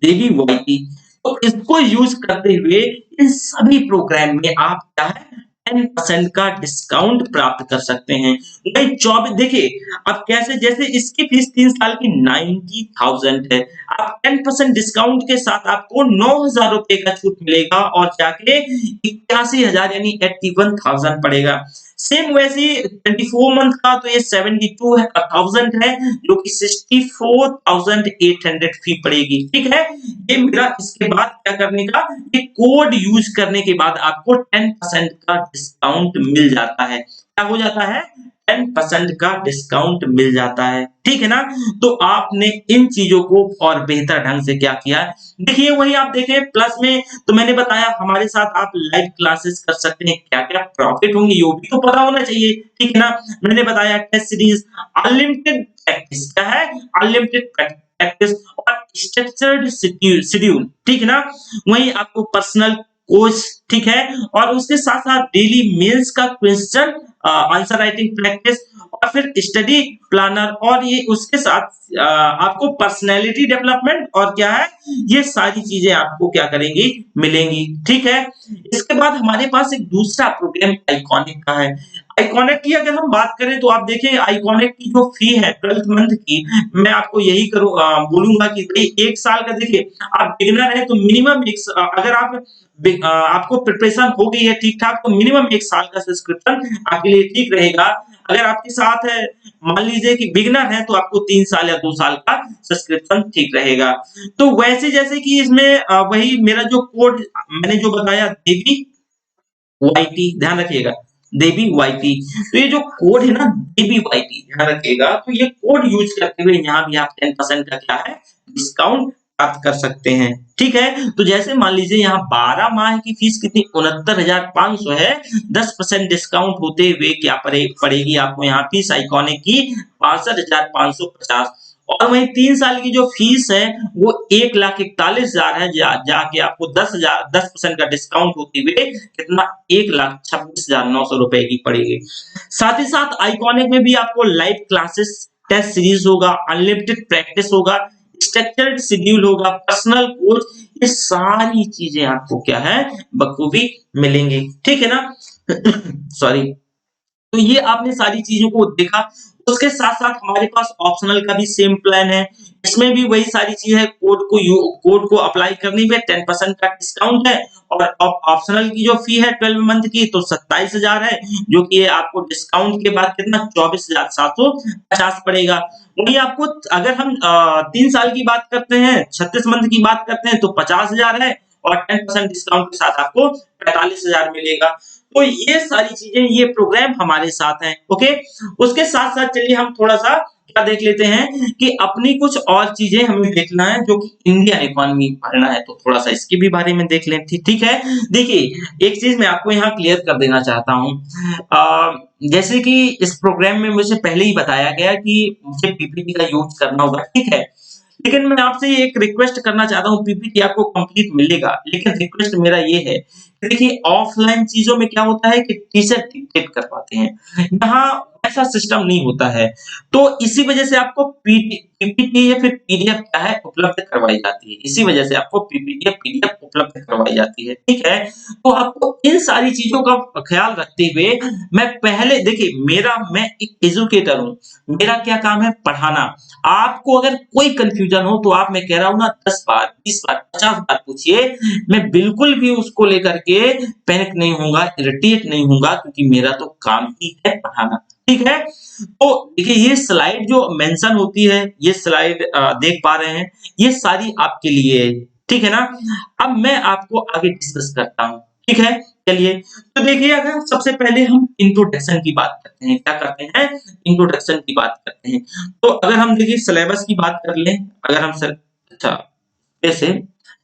देवी वाईटी, तो इसको यूज करते हुए इन सभी प्रोग्राम में आप क्या है 10% का डिस्काउंट प्राप्त कर सकते हैं। वही 24 देखिए अब कैसे, जैसे इसकी फीस 3 साल की 90,000 है। आप 10% डिस्काउंट के साथ आपको 9,000 रुपए का छूट मिलेगा और जाके 81,000 यानी 81,000 पड़ेगा। सेम वैसे ही 24 मंथ का तो ये 72,000 है जो कि 64,800 फी पड़ेगी। ठीक है? ये मेरा इसके बाद क्या करने का, ये कोड यूज करने के बाद आपको 10% का डिस्काउंट मिल जाता है। क्या हो जाता है? 10% का डिस्काउंट मिल जाता है। ठीक है ना? तो आपने इन चीजों को और बेहतर ढंग से क्या किया, देखिए वही आप देखें प्लस में तो मैंने बताया हमारे साथ आप लाइव क्लासेस कर सकते हैं, क्या-क्या प्रॉफिट होंगे ये भी तो पता होना चाहिए। ठीक है ना? मैंने बताया टेस्ट सीरीज, अनलिमिटेड प्रैक्टिस, क्या है? अनलिमिटेड प्रैक्टिस और स्ट्रक्चर्ड शेड्यूल, ठीक है ना? वहीं आपको पर्सनल कोच, ठीक है? और उसके साथ-साथ डेली मेल्स का क्वेश्चन आंसर राइटिंग प्रैक्टिस और फिर स्टडी प्लानर और ये उसके साथ आपको पर्सनैलिटी डेवलपमेंट और क्या है, ये सारी चीजें आपको क्या करेंगी, मिलेंगी। ठीक है? इसके बाद हमारे पास एक दूसरा प्रोग्राम आइकॉनिक का है। आइकॉनिक की अगर हम बात करें तो आप देखें आइकॉनिक की जो फी है 12th मंथ की, मैं आपको यही बोलूंगा कि भाई 1 साल का देखिए आप बिगिनर हैं तो मिनिमम अगर आप आपको प्रिपरेशन हो गई है ठीक-ठाक तो मिनिमम 1 साल का सब्सक्रिप्शन आपके लिए ठीक रहेगा। अगर आपके साथ है मान लीजिए कि बिगिनर है तो आपको 3 साल या 2 साल का सब्सक्रिप्शन ठीक रहेगा। तो वैसे जैसे कि इसमें वही मेरा जो कोड मैंने जो बताया देवी वाईटी, ध्यान रखिएगा देवी वाईटी। तो ये जो कोड है ना देवी वाईटी, ध्यान रखिएगा, तो ये कोड यूज करते हुए यहाँ भी आप 10% का क्या है डिस्काउंट प्राप्त कर सकते हैं। ठीक है? तो जैसे मान लीजिए यहाँ 12 माह की फीस कितनी 69,500 है, 10% डिस्काउंट होते हुए क्या पड़ेगी आपको यहाँ फीस आइकॉनिक की 62,550 और वहीं 3 साल की जो फीस है वो 1,41,000 है, जाके आपको 10% का डिस्काउंट होते हुए कितना 1,26,900 रुपए की पड़ेगी। साथ ही साथ आइकॉनिक में भी आपको लाइव क्लासेस, टेस्ट सीरीज होगा, अनलिमिटेड प्रैक्टिस होगा, स्ट्रक्चर्ड शेड्यूल होगा, पर्सनल कोच, ये सारी चीजें आपको क्या है बखूबी मिलेंगी। ठीक है ना? सॉरी। तो ये आपने सारी चीजों को देखा। उसके साथ-साथ हमारे पास ऑप्शनल का भी सेम प्लान है। इसमें भी वही सारी चीज़ है, कोड को अप्लाई करने पे 10% का डिस्काउंट है और ऑप्शनल की जो फी है 12 मंथ की तो 27,000 है, जो कि ये आपको डिस्काउंट के बाद कितना 24,750 पड़ेगा। वहीं आपको अगर हम 3 साल की बात करते हैं, 36 मंथ की बात करते हैं तो 50,000 है और 10% डिस्काउंट के साथ आपको 45,000 मिलेगा। तो ये सारी चीजें ये प्रोग्राम हमारे साथ हैं। ओके? उसके साथ-साथ चलिए हम थोड़ा-सा क्या देख लेते हैं कि अपनी कुछ और चीजें हमें देखना है जो कि इंडियन इकोनॉमी पढ़ना है तो थोड़ा-सा इसके भी बारे में देख लें। ठीक है? देखिए एक चीज मैं आपको यहाँ क्लियर कर देना चाहता हूँ। जैसे कि इस प्रोग्राम में मुझे पहले ही बताया गया कि मुझे पीपीटी का यूज करना होगा, ठीक है? लेकिन मैं आपसे एक रिक्वेस्ट करना चाहता हूँ, पीपीटी आपको कंप्लीट मिलेगा, लेकिन रिक्वेस्ट मेरा ये है कि देखिए ऑफलाइन चीज़ों में क्या होता है कि टीचर डिक्टेट करवाते हैं, यहाँ ऐसा सिस्टम नहीं होता है। तो इसी वजह से आपको पीपीटी या फिर पीडीएफ क्या है उपलब्ध करवाई जाती है। इसी वजह से आपको पीपीटी या पीडीएफ उपलब्ध करवाई जाती है, ठीक है? तो आपको इन सारी चीज़ों का ख्याल रखते हुए मैं पहले देखिए मैं एक एजुकेटर हूँ, मेरा क्या काम है पढ़ाना। आपको अगर कोई कन्फ्यूजन हो तो आप मैं कह रहा हूँ ना 10 बार, 20 बार, 50 बार पूछिए, मैं बिल्कुल भी उसको लेकर के पैनिक नहीं होऊँगा, इरिटेट नहीं होऊँगा क्योंकि मेरा तो काम ही है पढ़ाना, ठीक है? तो देखिए ये स्लाइड जो मेंशन होती है, ये स्लाइड देख पा रहे हैं, ये सारी आपके लिए है, ठीक है ना? अब मैं आपको आगे डिस्कस करता हूँ। ठीक है? चलिए, तो देखिए अगर सबसे पहले हम इंट्रोडक्शन की बात करते हैं, क्या करते हैं? इंट्रोडक्शन की बात करते हैं। तो अगर हम देखिए सिलेबस की बात कर लें, अगर हम सर अच्छा, ऐसे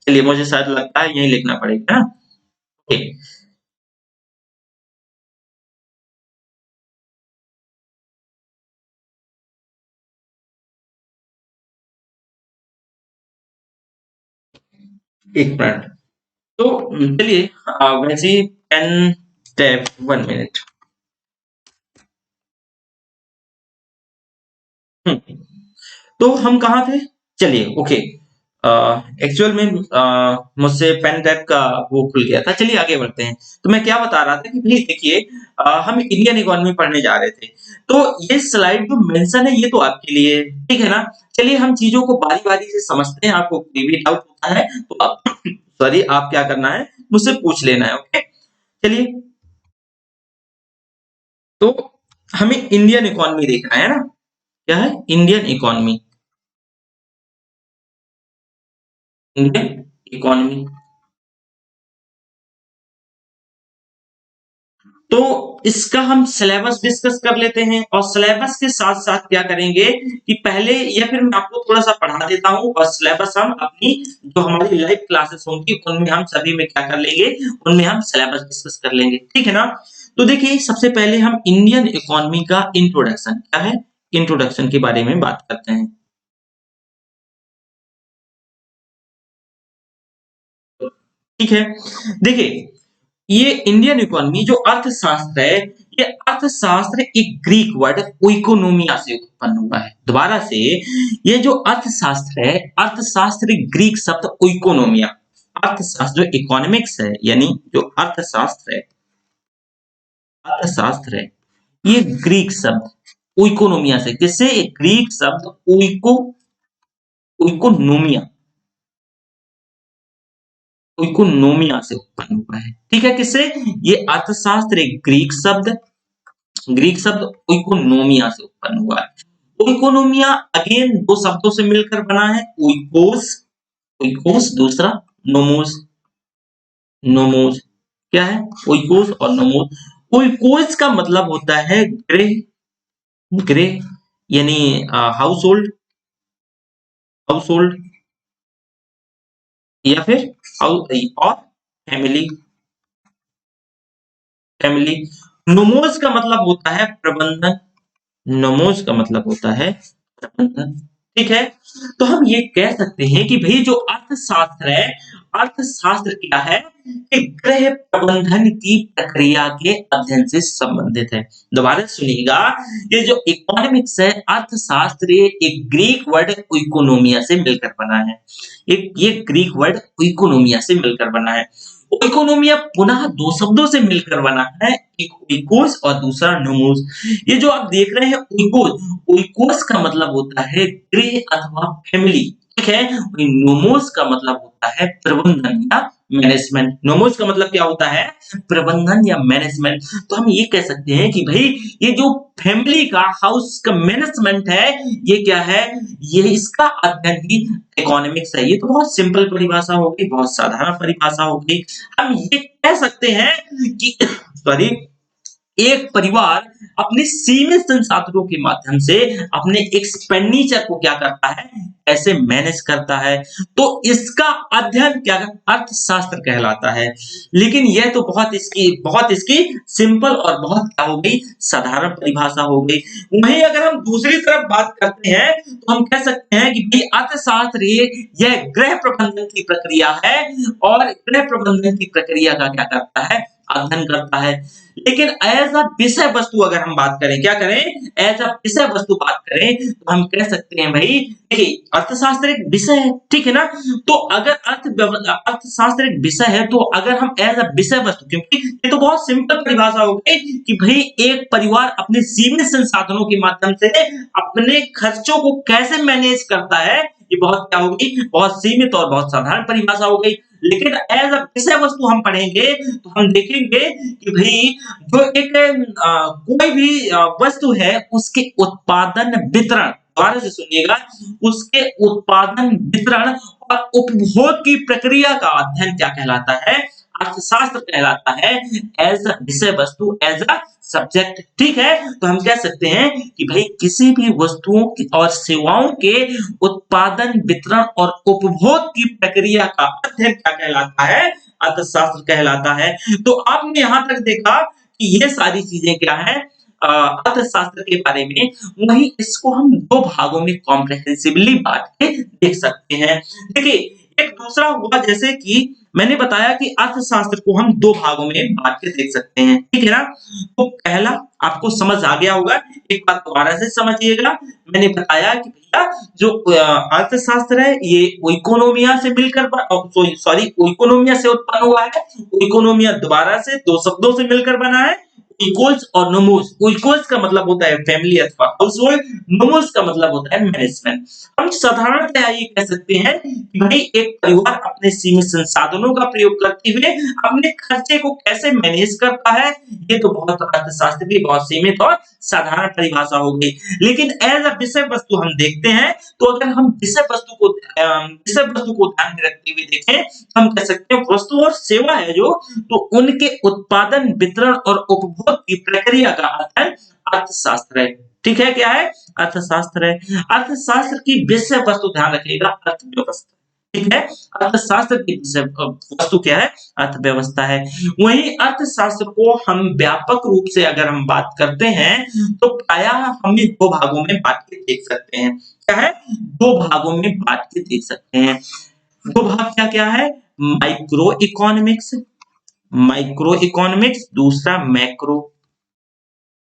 चलिए मुझे शायद लगता है यहीं लिखना पड़ेगा, है ना? ओके, एक मिनट। तो चलिए वैसे ही पेन टैब 1 मिनट। हुँ। तो हम कहाँ थे? चलिए ओके। एक्चुअल में मुझसे पेन टैब का वो खुल गया था। चलिए आगे बढ़ते हैं। तो मैं क्या बता रहा था कि भई देखिए हम इंडियन इकोनॉमी पढ़ने जा रहे थे। तो ये स्लाइड जो मेंशन है ये तो आपके लिए है, ठीक है ना? चलिए हम चीज़ों को बारी-बारी से समझते हैं। आपको कोई भी डाउट होता है तो आप सॉरी आप क्या करना है मुझसे पूछ लेना है, ओके? चलिए तो हमें इंडियन इकोनॉमी देखना है ना? क्या है? Indian economy, Indian economy. तो इसका हम सिलेबस डिस्कस कर लेते हैं और सिलेबस के साथ-साथ क्या करेंगे कि पहले या फिर मैं आपको थोड़ा-सा पढ़ा देता हूँ और सिलेबस हम अपनी जो हमारी लाइव क्लासेस होंगी उनमें हम सभी में क्या कर लेंगे, उनमें हम सिलेबस डिस्कस कर लेंगे, ठीक है ना? तो देखिए सबसे पहले हम इंडियन इकोनॉमी का इंट्रोडक्शन क्या है? इंट्रोडक्शन के बारे में बात करते हैं। ठीक है? देखिए, ये इंडियन इकोनॉमी जो अर्थशास्त्र है, ये अर्थशास्त्र एक ग्रीक वर्ड ओइकोनोमिया से उत्पन्न हुआ है। दोबारा से ये जो अर्थशास्त्र है, अर्थशास्त्र एक ग्रीक शब्द ओइकोनोमिया, अर्थशास्त्र जो इकोनॉमिक्स है, यानी जो अर्थशास्त्र है, ये ग्रीक शब्द ओइकोनोमिया से किससे? एक ग्रीक शब्द ओइकोनोमिया ओइकोनोमिया से उत्पन्न हुआ है। ठीक है? किससे? ये अर्थशास्त्र एक ग्रीक शब्द ओइकोनोमिया से उत्पन्न हुआ है। ओइकोनोमिया अगेन दो शब्दों से मिलकर बना है। ओइकोस दूसरा नोमोस। नोमोस क्या है? ओइकोस और नोमोस। ओइकोस का मतलब होता है गृह यानी हाउस होल्ड हाउस होल्ड या फिर और फैमिली फैमिली। नोमोस का मतलब होता है प्रबंधन। नमोज का मतलब होता है प्रबंधन। ठीक है? तो हम ये कह सकते हैं कि भई जो अर्थशास्त्र है, अर्थशास्त्र क्या है? कि गृह प्रबंधन की प्रक्रिया के अध्ययन से संबंधित है। दोबारा सुनिएगा, ये जो इकोनॉमिक्स है, अर्थशास्त्र ये एक ग्रीक वर्ड इकोनोमिया से मिलकर बना है। एक ये ग्रीक वर्ड इकोनोमिया से मिलकर बना है। इकोनोमिया पुनः दो शब्दों से मिलकर बना है, एक ओइकोस और दूसरा नोमोस। ये जो आप देख रहे हैं ओइकोस, ओइकोस का मतलब होता है गृह अथवा फैमिली, ठीक है? वहीं नोमोस का मतलब होता है प्रबंधन या मैनेजमेंट। नोमोस का मतलब क्या होता है? प्रबंधन या मैनेजमेंट। तो हम ये कह सकते हैं कि भई ये जो फैमिली का हाउस का मैनेजमेंट है, ये क्या है? ये इसका अध्ययन ही इकोनॉमिक्स है। ये तो बहुत सिंपल परिभाषा हो गई, बहुत साधारण परिभाषा हो गई। हम ये कह सकते हैं कि सॉरी एक परिवार अपने सीमित संसाधनों के माध्यम से अपने एक्सपेंडिचर को क्या करता है? कैसे मैनेज करता है? तो इसका अध्ययन क्या अर्थशास्त्र कहलाता है। लेकिन यह तो बहुत इसकी सिंपल और बहुत क्या हो गई? साधारण परिभाषा हो गई। वहीं अगर हम दूसरी तरफ बात करते हैं, तो हम कह सकते हैं कि भई अर्थशास्त्र ये यह गृह प्रबंधन की प्रक्रिया है और गृह प्रबंधन की प्रक्रिया का क्या करता है? अध्ययन करता है। लेकिन एज अ विषय वस्तु अगर हम बात करें, क्या करें? एज अ विषय वस्तु बात करें तो हम कह सकते हैं भाई देखिए अर्थशास्त्र एक विषय है, ठीक है ना? तो अगर अर्थशास्त्र एक विषय है तो अगर हम एज अ विषय वस्तु, क्योंकि ये तो बहुत सिंपल परिभाषा हो गई कि भाई एक परिवार अपने सीमित संसाधनों के माध्यम से अपने खर्चों को कैसे मैनेज करता है, ये बहुत क्या होगी? बहुत सीमित और बहुत साधारण परिभाषा हो गई। लेकिन एज अ विषय वस्तु हम पढ़ेंगे तो हम देखेंगे कि भाई जो एक कोई भी वस्तु है उसके उत्पादन वितरण, दोबारा से सुनिएगा, उसके उत्पादन वितरण और उपभोग की प्रक्रिया का अध्ययन क्या कहलाता है? अर्थशास्त्र कहलाता है एज अ विषय वस्तु, एज अ सब्जेक्ट। ठीक है, तो हम कह सकते हैं कि भाई किसी भी वस्तुओं और सेवाओं के उत्पादन, वितरण और उपभोग की प्रक्रिया का अध्ययन क्या कहलाता है? अर्थशास्त्र कहलाता है। तो आपने यहां तक देखा कि ये सारी चीजें क्या है अर्थशास्त्र के बारे में। वहीं इसको हम दो भागों में कॉम्प्रिहेंसिवली बांट के देख सकते हैं। देखिए, एक दूसरा हुआ, जैसे कि मैंने बताया कि अर्थशास्त्र को हम दो भागों में बांट के देख सकते हैं, ठीक है ना। तो पहला आपको समझ आ गया होगा, एक बार दोबारा से समझिएगा। मैंने बताया कि भैया जो अर्थशास्त्र है ये इकोनोमिया से मिलकर सॉरी इकोनोमिया से उत्पन्न हुआ है। इकोनोमिया दोबारा से दो शब्दों से मिलकर बना है, इक्वल्स और नोमोस। इक्वल्स का मतलब होता है फैमिली अथवा हाउसहोल्ड, नोमोस का मतलब होता है मैनेजमेंट। हम साधारणतः ये कह सकते हैं कि भाई एक परिवार अपने सीमित संसाधनों का प्रयोग करते हुए अपने खर्चे को कैसे मैनेज करता है, ये तो बहुत अर्थशास्त्र की बहुत सीमित और साधारण परिभाषा हो गई। लेकिन एज अ विषय वस्तु हम देखते हैं, तो अगर हम विषय वस्तु को ध्यान में रखते हुए देखें, हम कह सकते हैं वस्तु और सेवा है जो, तो उनके उत्पादन, वितरण और उपभोग की प्रक्रिया का अध्ययन अर्थशास्त्र है। ठीक है, क्या है? अर्थशास्त्र है। अर्थशास्त्र की विषय वस्तु ध्यान रखिएगा, अर्थव्यवस्था। ठीक है, अर्थशास्त्र की विषय वस्तु क्या है? अर्थव्यवस्था है। वहीं अर्थशास्त्र को हम व्यापक रूप से अगर हम बात करते हैं, तो प्रायः हम दो भागों में बांट के देख सकते हैं। क्या है? दो भागों में बांट के देख सकते हैं। दो भाग क्या क्या है? माइक्रो इकोनॉमिक्स, माइक्रो इकोनॉमिक्स, दूसरा मैक्रो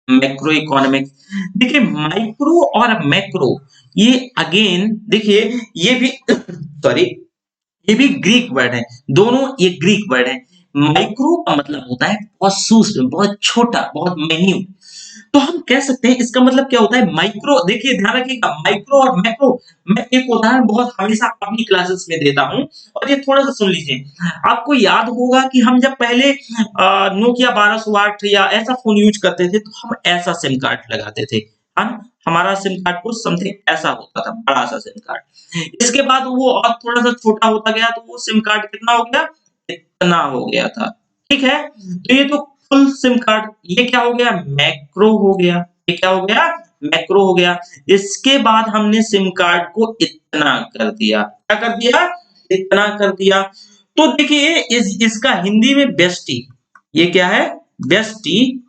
मैक्रो इकोनॉमिक्स। देखिए, माइक्रो और मैक्रो ये अगेन देखिए ये भी सॉरी ये भी ग्रीक वर्ड है, दोनों ये ग्रीक वर्ड है। माइक्रो का मतलब होता है बहुत सूक्ष्म, बहुत छोटा, बहुत माइन्यूट। तो हम कह सकते हैं इसका मतलब क्या होता है माइक्रो। देखिए ध्यान रखिएगा, माइक्रो और मैक्रो। मैं एक उदाहरण बहुत हमेशा अपनी क्लासेस में देता हूं, और ये थोड़ा सा सुन लीजिए। आपको याद होगा कि हम जब पहले नोकिया 1208 या ऐसा फोन यूज करते थे, तो हम ऐसा सिम कार्ड लगाते थे, है ना। हमारा सिम कार्ड कुछ समथिंग ऐसा होता था, बड़ा सा सिम कार्ड। इसके बाद वो और थोड़ा सा छोटा होता गया, तो वो सिम कार्ड कितना हो गया? इतना हो गया था। ठीक है, तो ये तो फुल सिम कार्ड, ये क्या हो गया? मैक्रो हो गया। ये क्या हो गया? मैक्रो हो गया। इसके बाद हमने सिम कार्ड को इतना कर दिया। क्या कर दिया? इतना कर दिया। तो देखिए इसका हिंदी में व्यष्टि, ये क्या है? व्यष्टि।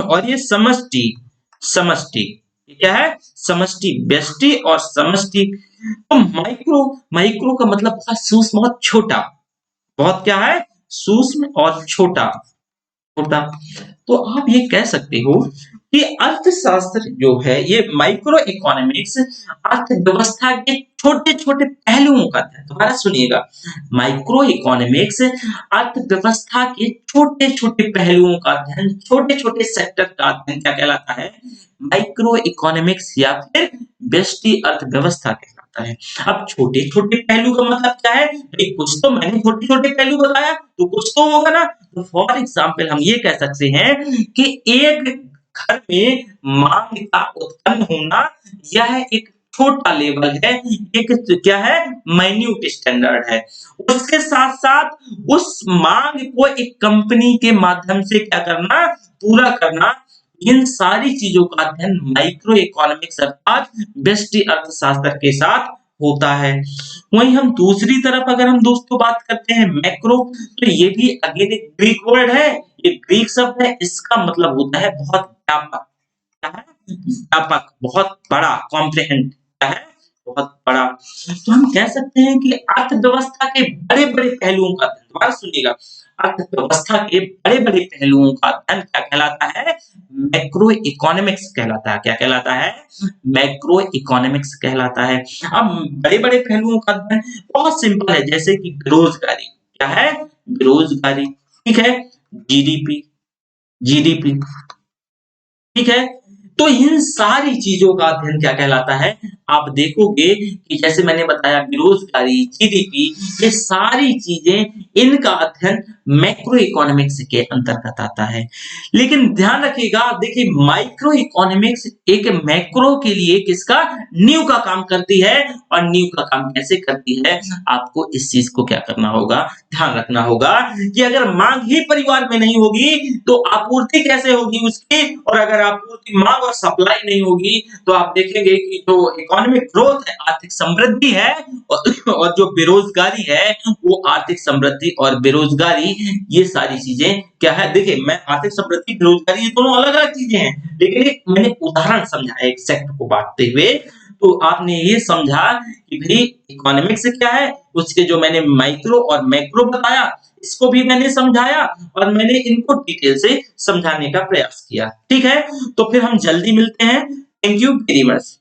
और ये समष्टि, समष्टि। ये क्या है? समष्टि, व्यष्टि और समष्टि। तो माइक्रो, माइक्रो का मतलब बहुत सूक्ष्म, बहुत छोटा, बहुत क्या है? सूक्ष्म और छोटा, छोटा। तो आप ये कह सकते हो कि अर्थशास्त्र जो है ये माइक्रो इकोनॉमिक्स अर्थव्यवस्था के छोटे छोटे पहलुओं का अध्ययन। दोबारा सुनिएगा, माइक्रो इकोनॉमिक्स अर्थव्यवस्था के छोटे छोटे पहलुओं का अध्ययन, छोटे छोटे सेक्टर का अध्ययन क्या कहलाता है? माइक्रो इकोनॉमिक्स या फिर व्यष्टि अर्थव्यवस्था कहलाता है। अब छोटे छोटे पहलू का मतलब क्या है? कुछ तो मैंने छोटे छोटे पहलू बताया, तो कुछ तो होगा ना। तो फॉर एग्जाम्पल हम ये कह सकते हैं कि एक घर में मांग का उत्पन्न होना, यह एक छोटा लेवल है, एक क्या है? माइन्यूट स्टैंडर्ड है। उसके साथ साथ उस मांग को एक कंपनी के माध्यम से क्या करना? पूरा करना। इन सारी चीजों का अध्ययन माइक्रो इकोनॉमिक्स अर्थात व्यष्टि अर्थशास्त्र के साथ होता है। वहीं हम दूसरी तरफ अगर हम दोस्तों बात करते हैं मैक्रो, तो ये भी अगेन एक ग्रीक वर्ड है, ये ग्रीक शब्द है। इसका मतलब होता है बहुत व्यापक। क्या है? व्यापक, बहुत बड़ा, कॉम्प्रिहेंड। क्या है? बहुत बड़ा। तो हम कह सकते हैं कि अर्थव्यवस्था के बड़े बड़े पहलुओं का, दोबारा सुनिएगा, अर्थव्यवस्था के बड़े बड़े पहलुओं का अध्ययन क्या कहलाता है? मैक्रो इकोनॉमिक्स कहलाता है। क्या कहलाता है? मैक्रो इकोनॉमिक्स कहलाता है। अब बड़े बड़े पहलुओं का अध्ययन बहुत सिंपल है, जैसे कि बेरोजगारी। क्या है? बेरोजगारी। ठीक है, जीडीपी, जीडीपी। ठीक है, तो इन सारी चीजों का अध्ययन क्या कहलाता है? आप देखोगे कि जैसे मैंने बताया बेरोजगारी, जीडीपी, ये सारी चीजें, इनका अध्ययन मैक्रो इकोनॉमिक्स के अंतर्गत आता है। लेकिन ध्यान रखिएगा, देखिए माइक्रो इकोनॉमिक्स एक मैक्रो के लिए किसका, नींव का काम करती है। और नींव का काम कैसे करती है, आपको इस चीज को क्या करना होगा, ध्यान रखना होगा कि अगर मांग ही परिवार में नहीं होगी तो आपूर्ति कैसे होगी उसकी, और अगर आपूर्ति, मांग और सप्लाई नहीं होगी तो आप देखेंगे कि जो इकोनॉमिक ग्रोथ है, आर्थिक समृद्धि है, और जो बेरोजगारी है वो आर्थिक समृद्धि और बेरोजगारी, ये सारी चीजें क्या है। देखिए मैं आर्थिक समृद्धि, बेरोजगारी ये दोनों अलग अलग चीजें हैं, लेकिन एक मैंने उदाहरण समझा एक सेक्टर को बांटते हुए, तो आपने ये समझा कि भाई इकोनॉमिक्स क्या है, उसके जो मैंने माइक्रो और मैक्रो बताया, इसको भी मैंने समझाया और मैंने इनको डिटेल से समझाने का प्रयास किया। ठीक है, तो फिर हम जल्दी मिलते हैं। Thank you very much.